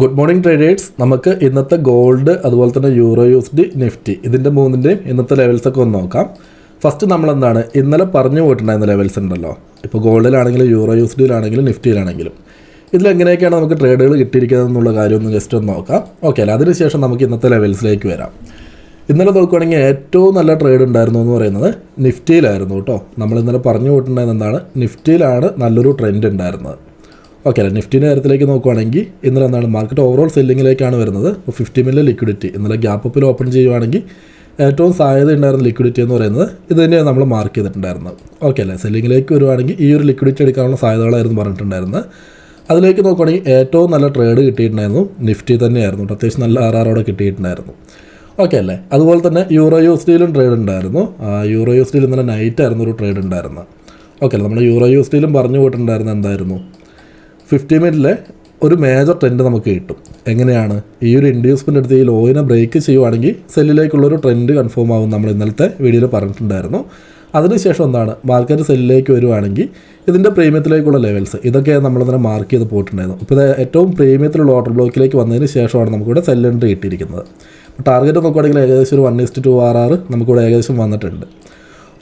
Good morning traders. നമുക്ക് ഇന്നത്തെ gold അതുപോലെ തന്നെ യൂറോ USD നിഫ്റ്റി ഇതിൻ്റെ മൂന്നിൻ്റെയും ഇന്നത്തെ ലെവൽസൊക്കെ ഒന്ന് നോക്കാം. ഫസ്റ്റ് നമ്മളെന്താണ് ഇന്നലെ പറഞ്ഞു പോയിട്ടുണ്ടായിരുന്ന ലെവൽസ് ഉണ്ടല്ലോ. ഇപ്പോൾ ഗോൾഡിലാണെങ്കിലും യൂറോ USDയിലാണെങ്കിലും നിഫ്റ്റിയിലാണെങ്കിലും ഇതിലെങ്ങനെയൊക്കെയാണ് നമുക്ക് ട്രേഡുകൾ കിട്ടിയിരിക്കുന്നത് എന്നുള്ള കാര്യം ഒന്ന് ജസ്റ്റ് ഒന്ന് നോക്കാം. ഓക്കെ അല്ലേ? അതിനുശേഷം നമുക്ക് ഇന്നത്തെ ലെവൽസിലേക്ക് വരാം. ഇന്നലെ നോക്കുകയാണെങ്കിൽ ഏറ്റവും നല്ല ട്രേഡ് ഉണ്ടായിരുന്നു എന്ന് പറയുന്നത് നിഫ്റ്റിയിലായിരുന്നു കേട്ടോ. നമ്മൾ ഇന്നലെ പറഞ്ഞു പോയിട്ടുണ്ടായിരുന്നത് എന്താണ്, നിഫ്റ്റിയിലാണ് നല്ലൊരു ട്രെൻഡ് ഉണ്ടായിരുന്നത്. ഓക്കെ അല്ലേ? നിഫ്റ്റിൻ്റെ കാര്യത്തിലേക്ക് നോക്കുകയാണെങ്കിൽ ഇന്നലെ എന്താണ് മാർക്കറ്റ് ഓവറോൾ സെല്ലിങ്ങിലേക്കാണ് വരുന്നത്. ഇപ്പോൾ 50 മില്യൺ ലിക്വിഡിറ്റി ഇന്നലെ ഗ്യാപ്പ് അപ്പിൽ ഓപ്പൺ ചെയ്യുവാണെങ്കിൽ ഏറ്റവും സാധ്യത ഉണ്ടായിരുന്ന ലിക്വിഡിറ്റി എന്ന് പറയുന്നത് ഇത് തന്നെയാണ് നമ്മൾ മാർക്ക് ചെയ്തിട്ടുണ്ടായിരുന്നത്. ഓക്കെ അല്ലേ? സെല്ലിങ്ങിലേക്ക് വരുവാണെങ്കിൽ ഈ ഒരു ലിക്വിഡിറ്റി എടുക്കാനുള്ള സാധ്യതകളായിരുന്നു പറഞ്ഞിട്ടുണ്ടായിരുന്നത്. അതിലേക്ക് നോക്കുകയാണെങ്കിൽ ഏറ്റവും നല്ല ട്രേഡ് കിട്ടിയിട്ടുണ്ടായിരുന്നു നിഫ്റ്റി തന്നെയായിരുന്നു. അത്യാവശ്യം നല്ല RROടെ കിട്ടിയിട്ടുണ്ടായിരുന്നു. ഓക്കെ അല്ലേ? അതുപോലെ തന്നെ യൂറോ USDയിലും ട്രേഡ് ഉണ്ടായിരുന്നു. യൂറോ USDയിൽ ഇന്നലെ നൈറ്റ് ആയിരുന്നു ഒരു ട്രേഡ് ഉണ്ടായിരുന്നത്. ഓക്കെ അല്ലേ? നമ്മൾ യൂറോ USDയിലും പറഞ്ഞു പോയിട്ടുണ്ടായിരുന്നത് എന്തായിരുന്നു, 50 മിനിറ്റിലെ ഒരു മേജർ ട്രെൻഡ് നമുക്ക് കിട്ടും. എങ്ങനെയാണ് ഈ ഒരു ഇൻഡ്യൂസ്മെൻ്റ് എടുത്ത് ഈ ലോയിനെ ബ്രേക്ക് ചെയ്യുവാണെങ്കിൽ സെല്ലിലേക്കുള്ളൊരു ട്രെൻഡ് കൺഫേം ആവും. നമ്മൾ ഇന്നലത്തെ വീഡിയോയിൽ പറഞ്ഞിട്ടുണ്ടായിരുന്നു. അതിനുശേഷം എന്താണ് മാർക്കറ്റ് സെല്ലിലേക്ക് വരുവാണെങ്കിൽ ഇതിൻ്റെ പ്രീമിയത്തിലേക്കുള്ള ലെവൽസ് ഇതൊക്കെ നമ്മളിങ്ങനെ മാർക്ക് ചെയ്ത് പോയിട്ടുണ്ടായിരുന്നു. ഇപ്പോൾ ഇത് ഏറ്റവും പ്രീമിയത്തിലുള്ള ഓർഡർ ബ്ലോക്കിലേക്ക് വന്നതിന് ശേഷമാണ് നമുക്കിവിടെ സെൽ എൻട്രി കിട്ടിയിരിക്കുന്നത്. ടാർഗറ്റ് നോക്കുകയാണെങ്കിൽ ഏകദേശം ഒരു 1:2 RR നമുക്കിവിടെ ഏകദേശം വന്നിട്ടുണ്ട്.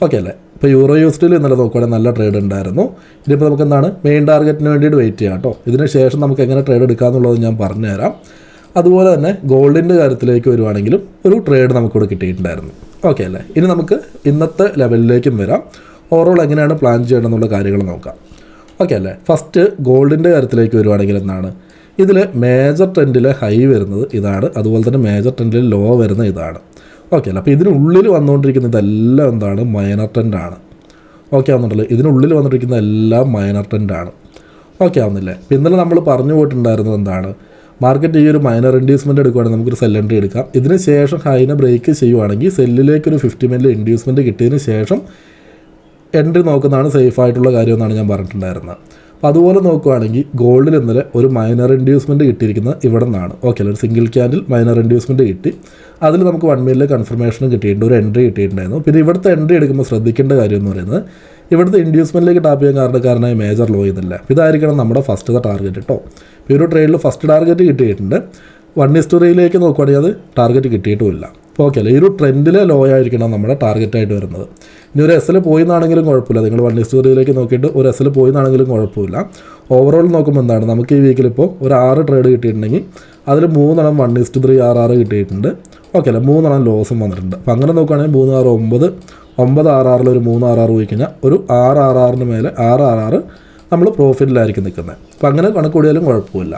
ഓക്കെ അല്ലേ? ഇപ്പോൾ യൂറോ USDയിൽ ഇന്നലെ നോക്കുകയാണെങ്കിൽ നല്ല ട്രേഡ് ഉണ്ടായിരുന്നു. ഇനിയിപ്പോൾ നമുക്ക് എന്താണ് മെയിൻ ടാർഗറ്റിന് വേണ്ടിയിട്ട് വെയിറ്റ് ചെയ്യാം കേട്ടോ. ഇതിന് ശേഷം നമുക്ക് എങ്ങനെ ട്രേഡ് എടുക്കാമെന്നുള്ളത് ഞാൻ പറഞ്ഞുതരാം. അതുപോലെ തന്നെ ഗോൾഡിൻ്റെ കാര്യത്തിലേക്ക് വരുവാണെങ്കിലും ഒരു ട്രേഡ് നമുക്കിവിടെ കിട്ടിയിട്ടുണ്ടായിരുന്നു. ഓക്കെ അല്ലേ? ഇനി നമുക്ക് ഇന്നത്തെ ലെവലിലേക്കും വരാം. ഓവറോൾ എങ്ങനെയാണ് പ്ലാൻ ചെയ്യണമെന്നുള്ള കാര്യങ്ങൾ നോക്കാം. ഓക്കെ അല്ലേ? ഫസ്റ്റ് ഗോൾഡിൻ്റെ കാര്യത്തിലേക്ക് വരുവാണെങ്കിൽ എന്താണ് ഇതിൽ മേജർ ട്രെൻഡിലെ ഹൈ വരുന്നത് ഇതാണ്. അതുപോലെ തന്നെ മേജർ ട്രെൻഡിൽ ലോ വരുന്നത് ഇതാണ്. ഓക്കെ അല്ലേ? അപ്പോൾ ഇതിനുള്ളിൽ വന്നുകൊണ്ടിരിക്കുന്ന ഇതെല്ലാം എന്താണ് മൈനർ ട്രെൻഡാണ്. ഓക്കെ ആവുന്നുണ്ടല്ലോ? ഇതിനുള്ളിൽ വന്നിരിക്കുന്ന എല്ലാം മൈനർ ട്രെൻഡാണ്. ഓക്കെ ആവുന്നില്ലേ? അപ്പോൾ ഇന്നലെ നമ്മൾ പറഞ്ഞു പോയിട്ടുണ്ടായിരുന്നത് എന്താണ്, മാർക്കറ്റ് ഈ ഒരു മൈനർ ഇൻഡ്യൂസ്മെൻ്റ് എടുക്കുകയാണെങ്കിൽ നമുക്കൊരു സെൽ എൻട്രി എടുക്കാം. ഇതിന് ശേഷം ഹൈനെ ബ്രേക്ക് ചെയ്യുവാണെങ്കിൽ സെല്ലിലേക്കൊരു 50 മില്യൺ ഇൻഡ്യൂസ്മെൻറ്റ് കിട്ടിയതിന് ശേഷം എൻട്രി നോക്കുന്നതാണ് സേഫ് ആയിട്ടുള്ള കാര്യം എന്നാണ് ഞാൻ പറഞ്ഞിട്ടുണ്ടായിരുന്നത്. അപ്പോൾ അതുപോലെ നോക്കുകയാണെങ്കിൽ ഗോൾഡിൽ ഇന്നലെ ഒരു മൈനർ ഇൻഡ്യൂസ്മെൻറ്റ് കിട്ടിയിരിക്കുന്നത് ഇവിടെ നിന്നാണ്. ഓക്കെ അല്ലേ? ഒരു സിംഗിൾ ക്യാൻഡിൽ മൈനർ ഇൻഡ്യൂസ്മെൻറ്റ് കിട്ടി. അതിൽ നമുക്ക് 1 മില്യൺ കൺഫർമേഷനും കിട്ടിയിട്ടുണ്ട്, ഒരു എൻട്രി കിട്ടിയിട്ടുണ്ടായിരുന്നു. പിന്നെ ഇവിടുത്തെ എൻട്രി എടുക്കുമ്പോൾ ശ്രദ്ധിക്കേണ്ട കാര്യം എന്ന് പറയുന്നത് ഇവിടുത്തെ ഇൻഡ്യൂസ്മെൻറ്റിലേക്ക് ടാപ്പ് ചെയ്യാൻ കാരണമായി മേജർ ലോ ചെയ്തില്ല. ഇതായിരിക്കണം നമ്മുടെ ഫസ്റ്റത്തെ ടാർഗറ്റ് കേട്ടോ. ഇപ്പോൾ ഒരു ട്രേഡിൽ ഫസ്റ്റ് ടാർഗറ്റ് കിട്ടിയിട്ടുണ്ട്. 1:3 നോക്കുകയാണെങ്കിൽ അത് ടാർഗറ്റ് കിട്ടിയിട്ടുമില്ല. അപ്പോൾ ഓക്കെ അല്ലേ? ഈ ഒരു ട്രെൻഡിലെ ലോ ആയിരിക്കണം നമ്മുടെ ടാർഗറ്റായിട്ട് വരുന്നത്. ഇനി ഒരു SL പോയി എന്നാണെങ്കിലും കുഴപ്പമില്ല. നിങ്ങൾ 1:3 നോക്കിയിട്ട് ഒരു SL പോയി എന്നാണെങ്കിലും കുഴപ്പമില്ല. ഓവറോൾ നോക്കുമ്പോൾ എന്താണ് നമുക്ക് ഈ വീക്കിൽ ഇപ്പോൾ ഒരു 6 ട്രേഡ് കിട്ടിയിട്ടുണ്ടെങ്കിൽ അതിൽ 3 1:3 RR കിട്ടിയിട്ടുണ്ട്. ഓക്കെ അല്ലേ? 3 ലോസും വന്നിട്ടുണ്ട്. അപ്പോൾ അങ്ങനെ നോക്കുകയാണെങ്കിൽ 3 6 9 RRൽ ഒരു 3 RR പോയി കഴിഞ്ഞാൽ ഒരു 6 RRന് മേലെ 6 RR നമ്മൾ പ്രോഫിറ്റിലായിരിക്കും നിൽക്കുന്നത്. അപ്പോൾ അങ്ങനെ കണക്ക് കൂടിയാലും കുഴപ്പമില്ല.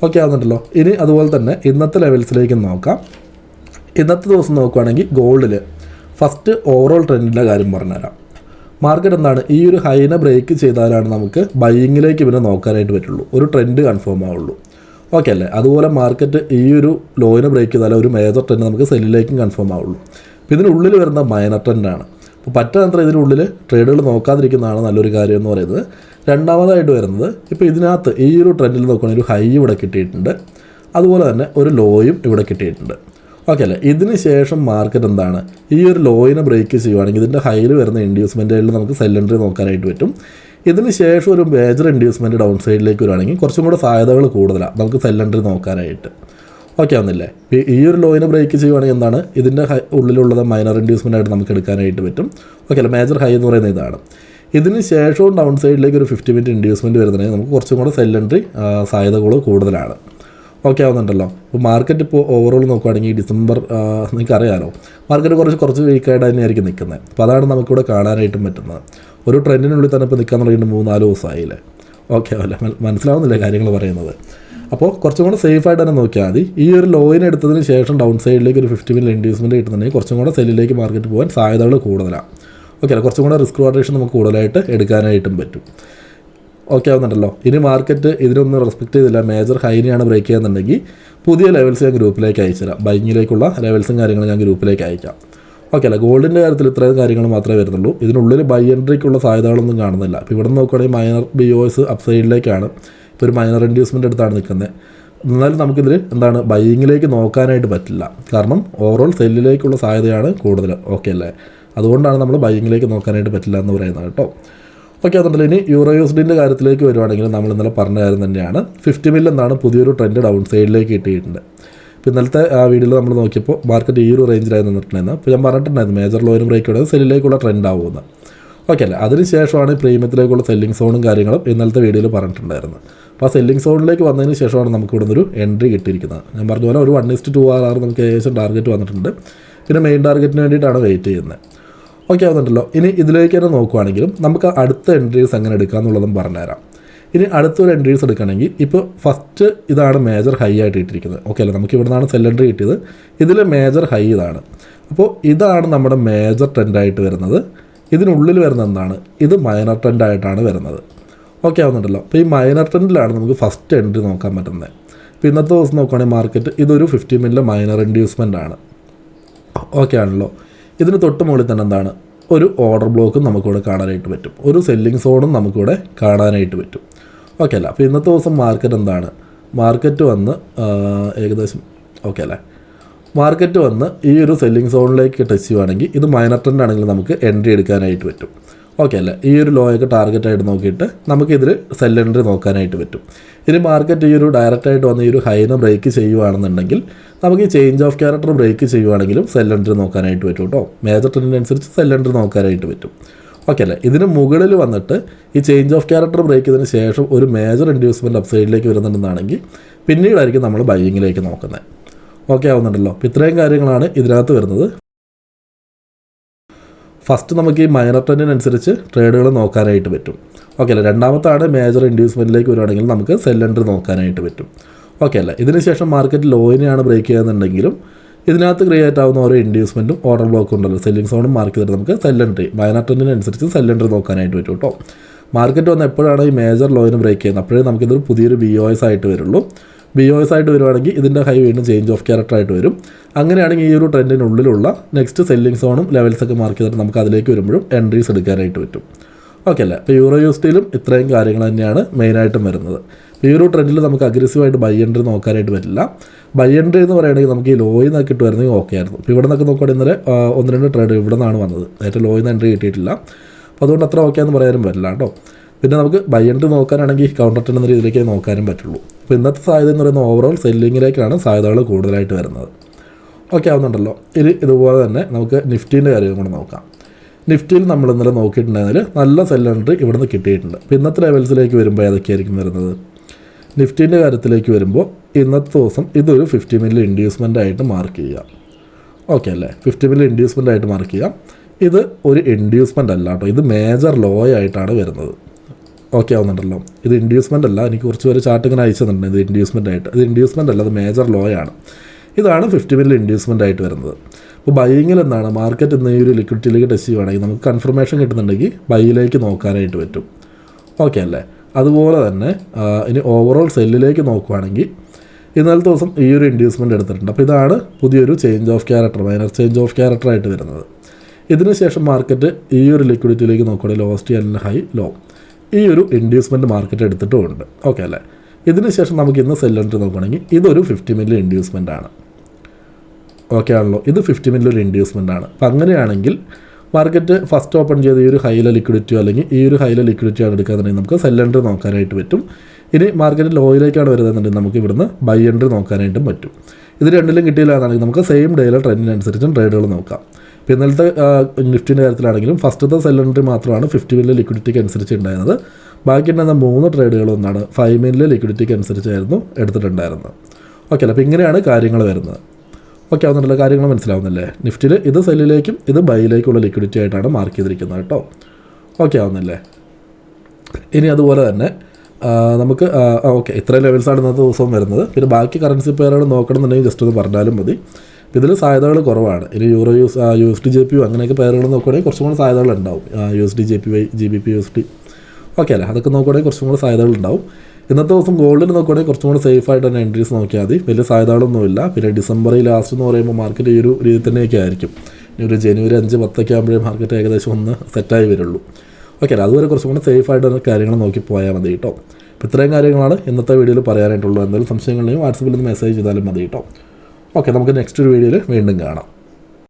ഓക്കെ ആവുന്നുണ്ടല്ലോ? ഇനി അതുപോലെ തന്നെ ഇന്നത്തെ ലെവൽസിലേക്ക് നോക്കാം. ഇന്നത്തെ ദിവസം നോക്കുകയാണെങ്കിൽ ഗോൾഡിൽ ഫസ്റ്റ് ഓവറോൾ ട്രെൻഡിൻ്റെ കാര്യം പറഞ്ഞുതരാം. മാർക്കറ്റ് എന്താണ് ഈ ഒരു ഹൈനെ ബ്രേക്ക് ചെയ്താലാണ് നമുക്ക് ബൈയിങ്ങിലേക്ക് പിന്നെ നോക്കാനായിട്ട് പറ്റുള്ളൂ, ഒരു ട്രെൻഡ് കൺഫേം ആവുള്ളൂ. ഓക്കെ അല്ലേ? അതുപോലെ മാർക്കറ്റ് ഈ ഒരു ലോയിനെ ബ്രേക്ക് ചെയ്താൽ ഒരു മേജർ ട്രെൻഡ് നമുക്ക് സെല്ലിലേക്കും കൺഫേം ആവുള്ളൂ. അപ്പോൾ ഇതിനുള്ളിൽ വരുന്ന മൈനർ ട്രെൻഡാണ്. അപ്പോൾ പറ്റാത്ര ഇതിനുള്ളിൽ ട്രേഡുകൾ നോക്കാതിരിക്കുന്നതാണ് നല്ലൊരു കാര്യം എന്ന് പറയുന്നത്. രണ്ടാമതായിട്ട് വരുന്നത് ഇപ്പോൾ ഇതിനകത്ത് ഈ ഒരു ട്രെൻഡിൽ നോക്കുകയാണെങ്കിൽ ഒരു ഹൈ ഇവിടെ കിട്ടിയിട്ടുണ്ട്, അതുപോലെ തന്നെ ഒരു ലോയും ഇവിടെ കിട്ടിയിട്ടുണ്ട്. ഓക്കെ അല്ലേ? ഇതിന് ശേഷം മാർക്കറ്റ് എന്താണ് ഈ ഒരു ലോയിനെ ബ്രേക്ക് ചെയ്യുവാണെങ്കിൽ ഇതിൻ്റെ ഹൈയിൽ വരുന്ന ഇൻഡ്യൂസ്മെൻറ്റുകളിൽ നമുക്ക് സെൽ എൻട്രി നോക്കാനായിട്ട് പറ്റും. ഇതിന് ശേഷം ഒരു മേജർ ഇൻഡ്യൂസ്മെൻറ്റ് ഡൗൺ സൈഡിലേക്ക് വരുവാണെങ്കിൽ കുറച്ചും കൂടെ സാധ്യതകൾ കൂടുതലാണ് നമുക്ക് സെൽ എൻട്രി നോക്കാനായിട്ട്. ഓക്കെ ആവുന്നില്ലേ? ഈ ഒരു ലോയിനെ ബ്രേക്ക് ചെയ്യുവാണെങ്കിൽ എന്താണ് ഇതിൻ്റെ ഉള്ളിലുള്ളത് മൈനർ ഇൻഡ്യൂസ്മെൻ്റ് ആയിട്ട് നമുക്ക് എടുക്കാനായിട്ട് പറ്റും. ഓക്കെ അല്ലേ? മേജർ ഹൈ എന്ന് പറയുന്നത് ഇതാണ്. ഇതിന് ശേഷവും ഡൗൺ സൈഡിലേക്ക് ഒരു 50 മിനിറ്റ് ഇൻഡ്യൂസ്മെൻറ്റ് വരുന്നുണ്ടെങ്കിൽ നമുക്ക് കുറച്ചും കൂടെ സെൽ എൻട്രി സാധ്യതകൾ കൂടുതലാണ്. ഓക്കെ ആവുന്നുണ്ടല്ലോ? ഇപ്പോൾ മാർക്കറ്റ് ഇപ്പോൾ ഓവറോൾ നോക്കുകയാണെങ്കിൽ ഡിസംബർ നിങ്ങൾക്കറിയാമല്ലോ മാർക്കറ്റ് കുറച്ച് വീക്കായിട്ട് തന്നെയായിരിക്കും നിൽക്കുന്നത്. അപ്പോൾ അതാണ് നമുക്കിവിടെ കാണാനായിട്ടും പറ്റുന്നത്. ഒരു ട്രെൻഡിനുള്ളിൽ തന്നെ ഇപ്പോൾ നിൽക്കാൻ തുടങ്ങിയിട്ട് 3-4 ദിവസമായില്ലേ. ഓക്കെ ആവല്ലേ? മനസ്സിലാവുന്നില്ലേ കാര്യങ്ങൾ പറയുന്നത്? അപ്പോൾ കുറച്ചും കൂടെ സേഫായിട്ട് തന്നെ നോക്കിയാൽ മതി. ഈ ഒരു ലോയിനെ എടുത്തതിന് ശേഷം ഡൗൺ സൈഡിലേക്ക് ഒരു 50 മില്യൺ ഇൻഡ്യൂസ്മെൻറ്റ് കിട്ടുന്നുണ്ടെങ്കിൽ കുറച്ചും കൂടെ സെല്ലിലേക്ക് മാർക്കറ്റ് പോകാൻ സാധ്യതകൾ കൂടുതലാണ്. ഓക്കെ അല്ലേ? കുറച്ചും കൂടെ റിസ്ക് വാട്ടേഷൻ നമുക്ക് കൂടുതലായിട്ട് എടുക്കാനായിട്ടും പറ്റും. ഓക്കെ ആവുന്നുണ്ടല്ലോ? ഇനി മാർക്കറ്റ് ഇതിനൊന്നും റെസ്പെക്റ്റ് ചെയ്തില്ല, മേജർ ഹൈനെയാണ് ബ്രേക്ക് ചെയ്യുന്നുണ്ടെങ്കിൽ പുതിയ ലെവൽസ് ഞാൻ ഗ്രൂപ്പിലേക്ക് അയച്ചുതരാം. ബൈങ്ങിലേക്കുള്ള ലെവൽസും കാര്യങ്ങളും ഞാൻ ഗ്രൂപ്പിലേക്ക് അയക്കാം. ഓക്കെ അല്ലേ? ഗോൾഡിൻ്റെ കാര്യത്തിൽ ഇത്രയും കാര്യങ്ങൾ മാത്രമേ വരുന്നുള്ളൂ. ഇതിനുള്ളിൽ ബൈ എൻട്രിക്കുള്ള സാധ്യതകളൊന്നും കാണുന്നില്ല. അപ്പോൾ ഇവിടെ നോക്കുകയാണെങ്കിൽ മൈനർ BOS അപ്സൈഡിലേക്കാണ്. ഇപ്പോൾ ഒരു മൈനർ ഇൻഡ്യൂസ്മെൻ്റ് എടുത്താണ് നിൽക്കുന്നത്. എന്നാലും നമുക്കിതിൽ എന്താണ് ബൈയിങ്ങിലേക്ക് നോക്കാനായിട്ട് പറ്റില്ല, കാരണം ഓവറോൾ സെല്ലിലേക്കുള്ള സാധ്യതയാണ് കൂടുതൽ. ഓക്കെ അല്ലേ? അതുകൊണ്ടാണ് നമ്മൾ ബൈയിങ്ങിലേക്ക് നോക്കാനായിട്ട് പറ്റില്ല എന്ന് പറയുന്നത് കേട്ടോ. ഓക്കെ, അതുകൊണ്ടല്ലോ ഇനി യൂറോ USDൻ്റെ കാര്യത്തിലേക്ക് വരുവാണെങ്കിൽ നമ്മൾ ഇന്നലെ പറഞ്ഞ കാര്യം തന്നെയാണ്. 50 മില്യൺ എന്നാണ് പുതിയൊരു ട്രെൻഡ് ഡൗൺ സൈഡിലേക്ക് കിട്ടിയിട്ടുണ്ട്. ഇപ്പോൾ ഇന്നലത്തെ ആ വീഡിയോയിൽ നമ്മൾ നോക്കിയപ്പോൾ മാർക്കറ്റ് ഈ ഒരു റേഞ്ചിലായി നിന്നിട്ടുണ്ടായിരുന്നു. അപ്പോൾ ഞാൻ പറഞ്ഞിട്ടുണ്ടായിരുന്നു മേജർ ലോയിനും ബ്രേക്ക് ചെയ്തത് സെല്ലിലേക്കുള്ള ട്രെൻഡ് ആവുമെന്ന്. ഓക്കെ അല്ലേ, അതിനുശേഷമാണ് പ്രീമിയത്തിലേക്കുള്ള സെല്ലിംഗ് സോണും കാര്യങ്ങളും ഇന്നലത്തെ വീഡിയോയിൽ പറഞ്ഞിട്ടുണ്ടായിരുന്നു. അപ്പോൾ ആ സെല്ലിംഗ് സോണിലേക്ക് വന്നതിന് ശേഷമാണ് നമുക്ക് ഇവിടെ നിന്നൊരു എൻട്രി കിട്ടിയിരിക്കുന്നത്. ഞാൻ പറഞ്ഞ പോലെ ഒരു 1:2 RR നമുക്ക് ഏകദേശം ടാർഗറ്റ് വന്നിട്ടുണ്ട്. പിന്നെ മെയിൻ ടാർഗറ്റിന് വേണ്ടിയിട്ടാണ് വെയിറ്റ് ചെയ്യുന്നത്. ഓക്കെ ആവുന്നുണ്ടല്ലോ. ഇനി ഇതിലേക്ക് തന്നെ നോക്കുവാണെങ്കിലും നമുക്ക് അടുത്ത എൻട്രീസ് എങ്ങനെ എടുക്കുക എന്നുള്ളതും പറഞ്ഞുതരാം. ഇനി അടുത്തൊരു എൻട്രീസ് എടുക്കണമെങ്കിൽ ഇപ്പോൾ ഫസ്റ്റ് ഇതാണ് മേജർ ഹൈ ആയിട്ട് ഇട്ടിരിക്കുന്നത്. ഓക്കെ അല്ലേ, നമുക്ക് ഇവിടെ നിന്നാണ് സെൽ എൻട്രി കിട്ടിയത്. ഇതിൽ മേജർ ഹൈ ഇതാണ്. അപ്പോൾ ഇതാണ് നമ്മുടെ മേജർ ട്രെൻഡായിട്ട് വരുന്നത്. ഇതിനുള്ളിൽ വരുന്നത് എന്താണ്? ഇത് മൈനർ ട്രെൻഡായിട്ടാണ് വരുന്നത്. ഓക്കെ ആവുന്നുണ്ടല്ലോ. അപ്പോൾ ഈ മൈനർ ട്രെൻഡിലാണ് നമുക്ക് ഫസ്റ്റ് എൻട്രി നോക്കാൻ പറ്റുന്നത്. ഇപ്പോൾ ഇന്നത്തെ ദിവസം നോക്കുകയാണെങ്കിൽ മാർക്കറ്റ് ഇതൊരു 50 മില്യൺ മൈനർ ഇൻഡ്യൂസ്മെൻ്റ് ആണ്. ഓക്കെ ആണല്ലോ. ഇതിന് തൊട്ട് മുകളിൽ തന്നെ എന്താണ്? ഒരു ഓർഡർ ബ്ലോക്കും നമുക്കിവിടെ കാണാനായിട്ട് പറ്റും. ഒരു സെല്ലിംഗ് സോണും നമുക്കിവിടെ കാണാനായിട്ട് പറ്റും. ഓക്കെ അല്ല. അപ്പോൾ ഇന്നത്തെ ദിവസം മാർക്കറ്റ് എന്താണ്? മാർക്കറ്റ് വന്ന് ഏകദേശം ഓക്കെ അല്ലേ, മാർക്കറ്റ് വന്ന് ഈ ഒരു സെല്ലിംഗ് സോണിലേക്ക് ടച്ച് ചെയ്യുവാണെങ്കിൽ ഇത് മൈനർ ട്രെൻഡ് ആണെങ്കിൽ നമുക്ക് എൻട്രി എടുക്കാനായിട്ട് പറ്റും. ഓക്കെ അല്ലേ, ഈ ഒരു ലോയൊക്കെ ടാർഗറ്റായിട്ട് നോക്കിയിട്ട് നമുക്കിതിൽ സെൽ എൻട്രി നോക്കാനായിട്ട് പറ്റും. ഇനി മാർക്കറ്റ് ഈ ഒരു ഡയറക്റ്റായിട്ട് വന്ന് ഈ ഒരു ഹൈനെ ബ്രേക്ക് ചെയ്യുകയാണെന്നുണ്ടെങ്കിൽ നമുക്ക് ഈ ചേഞ്ച് ഓഫ് ക്യാരക്ടർ ബ്രേക്ക് ചെയ്യുവാണെങ്കിലും സെൽ എൻട്രി നോക്കാനായിട്ട് പറ്റും കേട്ടോ. മേജർ ട്രെൻഡിനനുസരിച്ച് സെൽ എൻട്രി നോക്കാനായിട്ട് പറ്റും. ഓക്കെ അല്ലേ, ഇതിന് മുകളിൽ വന്നിട്ട് ഈ ചേഞ്ച് ഓഫ് ക്യാരക്ടർ ബ്രേക്ക് ചെയ്തതിന് ശേഷം ഒരു മേജർ ഇൻഡ്യൂസ്മെൻറ്റ് അപ്സൈഡിലേക്ക് വരുന്നുണ്ടെന്നാണെങ്കിൽ പിന്നീടായിരിക്കും നമ്മൾ ബൈയിങ്ങിലേക്ക് നോക്കുന്നത്. ഓക്കെ ആവുന്നുണ്ടല്ലോ. അപ്പോൾ ഇത്രയും കാര്യങ്ങളാണ് ഇതിനകത്ത് വരുന്നത്. ഫസ്റ്റ് നമുക്ക് ഈ മൈനർ ട്രെൻഡിനനുസരിച്ച് ട്രേഡുകൾ നോക്കാനായിട്ട് പറ്റും. ഓക്കെ അല്ലേ, രണ്ടാമത്താണ് മേജർ ഇൻഡ്യൂസ്മെൻറ്റിലേക്ക് വരുവാണെങ്കിൽ നമുക്ക് സെൽ എൻട്രി നോക്കാനായിട്ട് പറ്റും. ഓക്കെ അല്ലേ, ഇതിനുശേഷം മാർക്കറ്റ് ലോയിനെയാണ് ബ്രേക്ക് ചെയ്യുന്നുണ്ടെങ്കിലും ഇതിനകത്ത് ക്രിയേറ്റ് ആവുന്ന ഓരോ ഇൻഡ്യൂസ്മെൻറ്റും ഓർഡർ ബ്ലോക്കും ഉണ്ടല്ലോ, സെല്ലിംഗ് സോണും മാർക്ക് ചെയ്തിട്ട് നമുക്ക് സെൽ എൻട്രി മൈനർ ട്രെൻഡിനനുസരിച്ച് സെൽ എൻട്രി നോക്കാനായിട്ട് പറ്റും കേട്ടോ. മാർക്കറ്റ് വന്ന് എപ്പോഴാണ് ഈ മേജർ ലോയിന് ബ്രേക്ക് ചെയ്യുന്നത് അപ്പോഴേ നമുക്കിതൊരു പുതിയൊരു BOS ആയിട്ട് വരുള്ളൂ. BOS ആയിട്ട് വരുവാണെങ്കിൽ ഇതിൻ്റെ ഹൈ വീണ്ടും ചേഞ്ച് ഓഫ് ക്യാരക്ടർ ആയിട്ട് വരും. അങ്ങനെയാണെങ്കിൽ ഈ ഒരു ട്രെൻഡിനുള്ളിലുള്ള നെക്സ്റ്റ് സെല്ലിംഗ് സോണും ലെവൽസൊക്കെ മാർക്ക് ചെയ്തിട്ട് നമുക്ക് അതിലേക്ക് വരുമ്പോഴും എൻട്രീസ് എടുക്കാനായിട്ട് പറ്റും. ഓക്കെ അല്ലേ, ഇപ്പോൾ യൂറോ USDയിലും ഇത്രയും കാര്യങ്ങൾ തന്നെയാണ് മെയിനായിട്ടും വരുന്നത്. ഈ ഒരു ട്രെൻഡിൽ നമുക്ക് അഗ്രസീവായിട്ട് ബൈ എൻട്രി നോക്കാനായിട്ട് പറ്റില്ല. ബൈ എൻട്രി എന്ന് പറയുകയാണെങ്കിൽ നമുക്ക് ഈ ലോയിൽ നിന്നൊക്കെ കിട്ടുമായിരുന്നെങ്കിൽ ഓക്കെ ആയിരുന്നു. ഇപ്പോൾ ഇവിടെ നിന്നൊക്കെ നോക്കുകയാണെങ്കിൽ ഇന്നലെ 1-2 ട്രേഡ് ഇവിടെ നിന്നാണ് വന്നത്. ഏറ്റവും ലോയിൽ നിന്ന് എൻട്രി കിട്ടിയിട്ടില്ല. അപ്പോൾ അതുകൊണ്ട് അത്ര ഓക്കെ എന്ന് പറയാനും പറ്റില്ല കേട്ടോ. പിന്നെ നമുക്ക് ബൈ എൻട്രി നോക്കാനാണെങ്കിൽ കൗണ്ടർ ട്രെൻഡ് എന്ന രീതിയിലേക്ക് നോക്കാനും പറ്റുള്ളൂ. അപ്പോൾ ഇന്നത്തെ സാധ്യത എന്ന് പറയുന്നത് ഓവറോൾ സെല്ലിങ്ങിലേക്കാണ് സാധ്യതകൾ കൂടുതലായിട്ട് വരുന്നത്. ഓക്കെ ആവുന്നുണ്ടല്ലോ. ഇതുപോലെ തന്നെ നമുക്ക് നിഫ്റ്റീൻ്റെ കാര്യം കൂടെ നോക്കാം. നിഫ്റ്റിയിൽ നമ്മൾ ഇന്നലെ നോക്കിയിട്ടുണ്ടെങ്കിൽ നല്ല സെൽ എൻട്രി ഇവിടെ നിന്ന് കിട്ടിയിട്ടുണ്ട്. അപ്പോൾ ഇന്നത്തെ ലെവൽസിലേക്ക് വരുമ്പോൾ ഏതൊക്കെയായിരിക്കും വരുന്നത്? നിഫ്റ്റീൻ്റെ കാര്യത്തിലേക്ക് വരുമ്പോൾ ഇന്നത്തെ ദിവസം ഇതൊരു 50 മില്യൺ ഇൻഡ്യൂസ്മെൻ്റ് ആയിട്ട് മാർക്ക് ചെയ്യുക. ഓക്കെ അല്ലേ, 50 മില്യൺ ഇൻഡ്യൂസ്മെൻ്റ് ആയിട്ട് മാർക്ക് ചെയ്യാം. ഇത് ഒരു ഇൻഡ്യൂസ്മെൻ്റ് അല്ല കേട്ടോ, ഇത് മേജർ ലോ ആയിട്ടാണ് വരുന്നത്. ഓക്കെ ആവുന്നുണ്ടല്ലോ. ഇത് ഇൻഡ്യൂസ്മെൻ്റ് അല്ല, എനിക്ക് കുറച്ച് പേര് ചാർട്ട് ഇങ്ങനെ അയച്ചു തന്നിട്ടുണ്ട് ഇത് ഇൻഡ്യൂസ്മെൻ്റ് ആയിട്ട്. ഇത് ഇൻഡ്യൂസ്മെൻ്റ് അല്ല, അത് മേജർ ലോ ആണ്. ഇതാണ് 50 മില്യൺ ഇൻഡ്യൂസ്മെൻ്റ് ആയിട്ട് വരുന്നത്. അപ്പോൾ ബൈയിങ്ങിൽ എന്താണ് മാർക്കറ്റ് ഇന്ന് ഈ ഒരു ലിക്വിഡിറ്റിയിലേക്ക് ടച്ച് ചെയ്യുകയാണെങ്കിൽ നമുക്ക് കൺഫർമേഷൻ കിട്ടുന്നുണ്ടെങ്കിൽ ബൈയിലേക്ക് നോക്കാനായിട്ട് പറ്റും. ഓക്കെ അല്ലേ, അതുപോലെ തന്നെ ഇനി ഓവറോൾ സെല്ലിലേക്ക് നോക്കുകയാണെങ്കിൽ ഇന്നലത്തെ ദിവസം ഈ ഒരു ഇൻഡ്യൂസ്മെൻ്റ് എടുത്തിട്ടുണ്ട്. അപ്പോൾ ഇതാണ് പുതിയൊരു change of character, minor change of character ആയിട്ട് വരുന്നത്. ഇതിന് ശേഷം മാർക്കറ്റ് ഈ ഒരു ലിക്വിഡിറ്റിയിലേക്ക് നോക്കുകയാണെങ്കിൽ ലോസ്റ്റ് ആൻഡ് ഹൈ ലോ ഈ ഒരു ഇൻഡ്യൂസ്മെൻറ്റ് മാർക്കറ്റ് എടുത്തിട്ടുമുണ്ട്. ഓക്കെ അല്ലേ, ഇതിന് ശേഷം നമുക്ക് ഇന്ന് സെൽ എൻട്രി നോക്കുകയാണെങ്കിൽ ഇതൊരു 50 മില്യൺ ഇൻഡ്യൂസ്മെൻ്റ് ആണ്. ഓക്കെ ആണല്ലോ, ഇത് 50 മില്യൺ ഇൻഡ്യൂസ്മെൻ്റ് ആണ്. അപ്പോൾ അങ്ങനെയാണെങ്കിൽ മാർക്കറ്റ് ഫസ്റ്റ് ഓപ്പൺ ചെയ്ത് ഈ ഒരു ഹൈയിലെ ലിക്വിഡിറ്റിയോ അല്ലെങ്കിൽ ഈ ഒരു ഹൈയിലെ ലിക്വിഡിറ്റിയോ ആണ് എടുക്കാന്നുണ്ടെങ്കിൽ നമുക്ക് സെൽ എൻട്രി നോക്കാനായിട്ട് പറ്റും. ഇനി മാർക്കറ്റ് ലോയിലേക്കാണ് വരുന്നതെന്നുണ്ടെങ്കിൽ നമുക്ക് ഇവിടുന്ന് ബൈ എൻട്രി നോക്കാനായിട്ടും പറ്റും. ഇത് രണ്ടിലും കിട്ടിയില്ല എന്നാണെങ്കിൽ നമുക്ക് സെയിം ഡേയിലെ ട്രെൻഡിനനുസരിച്ചും ട്രേഡുകൾ നോക്കാം. ഇപ്പോൾ ഇന്നലത്തെ നിഫ്റ്റിൻ്റെ കാര്യത്തിലാണെങ്കിലും ഫസ്റ്റത്തെ സെൽ എൻട്രി മാത്രമാണ് 50 മില്യൺ ലിക്വിഡിറ്റിക്ക് അനുസരിച്ച് ഉണ്ടായിരുന്നത്. ബാക്കിയുണ്ടായിരുന്ന 3 ട്രേഡുകൾ ഒന്നാണ് 5 മില്യൺ ലിക്വിഡിറ്റിക്ക് അനുസരിച്ചായിരുന്നു എടുത്തിട്ടുണ്ടായിരുന്നത്. ഓക്കെ അല്ലേ, അപ്പോൾ ഇങ്ങനെയാണ് കാര്യങ്ങൾ വരുന്നത്. ഓക്കെ ആവുന്നുണ്ടല്ലോ, കാര്യങ്ങൾ മനസ്സിലാവുന്നില്ലേ? നിഫ്റ്റിയിൽ ഇത് സെല്ലിലേക്കും ഇത് ബൈയിലേക്കുള്ള ലിക്വിഡിറ്റി ആയിട്ടാണ് മാർക്ക് ചെയ്തിരിക്കുന്നത് കേട്ടോ. ഓക്കെ ആവുന്നില്ലേ? ഇനി അതുപോലെ തന്നെ നമുക്ക് ഓക്കെ ഇത്രയും ലെവൽസാണ് ഇന്നത്തെ ദിവസം വരുന്നത്. പിന്നെ ബാക്കി കറൻസി പെയറുകൾ നോക്കണമെന്നുണ്ടെങ്കിൽ ജസ്റ്റ് ഒന്ന് പറഞ്ഞാലും മതി. ഇതിൽ സാധ്യതകൾ കുറവാണ്. ഇനി യൂറോ USD JPY അങ്ങനെയൊക്കെ പെയറുകൾ നോക്കുകയാണെങ്കിൽ കുറച്ചും കൂടി സാധ്യതകൾ ഉണ്ടാവും. USD JPY GBP USD okay അല്ലേ, അതൊക്കെ നോക്കുകയാണെങ്കിൽ കുറച്ചും കൂടി സാധ്യതകൾ ഉണ്ടാവും. ഇന്നത്തെ ദിവസം ഗോൾഡിൽ നോക്കുകയാണെങ്കിൽ കുറച്ചും കൂടി സേഫായിട്ട് തന്നെ എൻട്രീസ് നോക്കിയാൽ മതി. വലിയ സാധ്യതകളൊന്നുമില്ല. പിന്നെ ഡിസംബർ ലാസ്റ്റ് എന്ന് പറയുമ്പോൾ മാർക്കറ്റ് ഈ ഒരു രീതി തന്നെയൊക്കെ ആയിരിക്കും. ഇനി ഒരു ജനുവരി 5-10 ആകുമ്പോഴേ മാർക്കറ്റ് ഏകദേശം ഒന്ന് സെറ്റായി വരുള്ളൂ. ഓക്കെ അല്ലേ, അതുവരെ കുറച്ചും കൂടി സേഫായിട്ട് തന്നെ കാര്യങ്ങൾ നോക്കി പോയാൽ മതി കേട്ടോ. അപ്പോൾ ഇത്രയും കാര്യങ്ങളാണ് ഇന്നത്തെ വീഡിയോയിൽ പറയാനായിട്ടുള്ളൂ. എന്തെങ്കിലും സംശയങ്ങളുണ്ടെങ്കിൽ വാട്സപ്പിൽ നിന്ന് മെസ്സേജ് ചെയ്താലും മതി കേട്ടോ. ഓക്കെ, നമുക്ക് നെക്സ്റ്റ് ഒരു വീഡിയോയിൽ വീണ്ടും കാണാം.